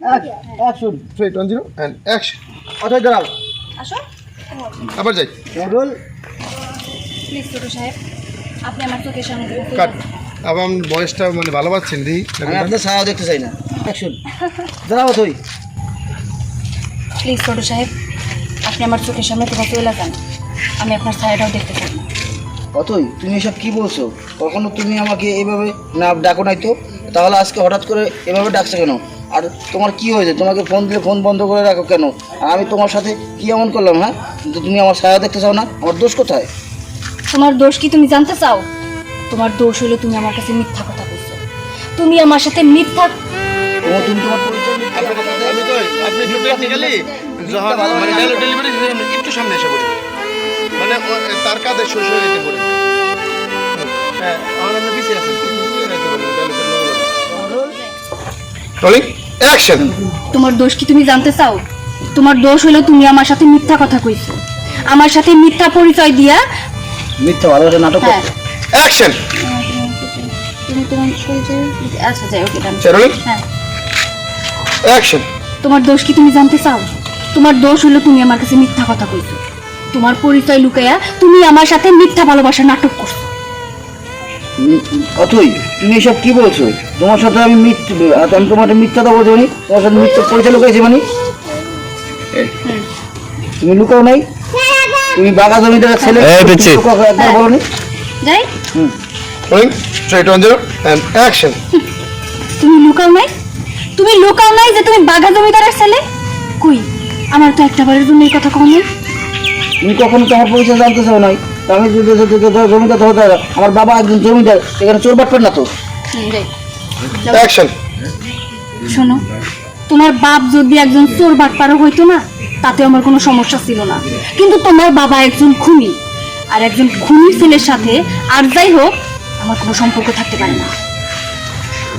Action 3 2 0 and action অথই দাঁড়াও আসো আবার যাই রোল প্লিজ ছোট সাহেব আপনি আমার চোখের সামনে থেকে কাট আবার বয়সটা মানে ভালো পাচ্ছেন দি আমি আপনার ছায়া দেখতে চাই না অ্যাকশন দাঁড়াও অথই প্লিজ ছোট সাহেব আপনি আমার চোখের সামনে থেকে চলে যান আমি আপনার ছায়াটাও দেখতে চাই না অথই তুমি এসব কি বলছো কখনো তুমি আমাকে এইভাবে না ডাকো নাই তো তাহলে আজকে হঠাৎ করে এভাবে ডাকছো কেন আর তোমার কি হয়েছে তোমাকে ফোন দিলে ফোন বন্ধ করে রাখো কেন আর আমি তোমার সাথে কি এমন করলাম হ্যাঁ কিন্তু তুমি আমার ছায়া দেখতে চাও না আমার দোষ কোথায় তোমার দোষ কি তুমি জানতে চাও তোমার দোষ হলো তুমি আমার কাছে মিথ্যা কথা বলছো তুমি আমার সাথে মিথ্যা তুমি তোমার পরিচয় মিথ্যা কথা দাও। আমি তো আপনি একটু টেকনিক্যালি যখন মানে ডায়লগ ডেলিভারি একটু সামনে এসে পড়ি মানে তার কাঁধে শোষ হয়ে যেতে পারে হ্যাঁ আমার আপনি পিছিয়ে আছেন রোলিং অ্যাকশন তোমার দোষ কি তুমি জানতে চাও তোমার দোষ হলো তুমি আমার সাথে মিথ্যা কথা কইছো আমার সাথে মিথ্যা পরিচয় দিয়া মিথ্যা ভালোবাসা নাটক হ্যাঁ করছো। অ্যাকশন তুমি তোমার পরিচয় আচ্ছা যাই ওকে ডান রোলিং হ্যাঁ অ্যাকশন তোমার দোষ কি তুমি জানতে চাও তোমার দোষ হলো তুমি আমার কাছে মিথ্যা কথা কইছো তোমার পরিচয় লুকাইয়া তুমি আমার সাথে মিথ্যা ভালোবাসা নাটক করছো অথই তুমি এসব কি বলছো তোমার সাথে আমি আমি তোমার মিথ্যা তো বলছি মানে তোমার সাথে মিথ্যা পরিচয় লুকাইছি মানে তুমি লুকাও নাই তুমি বাঘা জমিদারের ছেলে একবার বলো নি যাই রোলিং 3 2 0 and action তুমি লুকাও নাই যে তুমি বাঘা জমিদারের ছেলে কই আমার তো একটা বারের জন্য এই কথা কম নেই তুমি কখনো তোমার পরিচয় জানতে চাও নাই তা আমি জমিদার হতে আমার বাবা একজন জমিদার এখানে চোর বাটপার না তো যাই অ্যাকশন শোনো তোমার বাপ যদি একজন চোর বাটপারও হইতো না তাতে আমার কোনো সমস্যা ছিল না কিন্তু তোমার বাবা একজন খুনি আর একজন খুনির ছেলের সাথে আর যাই হোক আমার কোনো সম্পর্ক থাকতে পারে না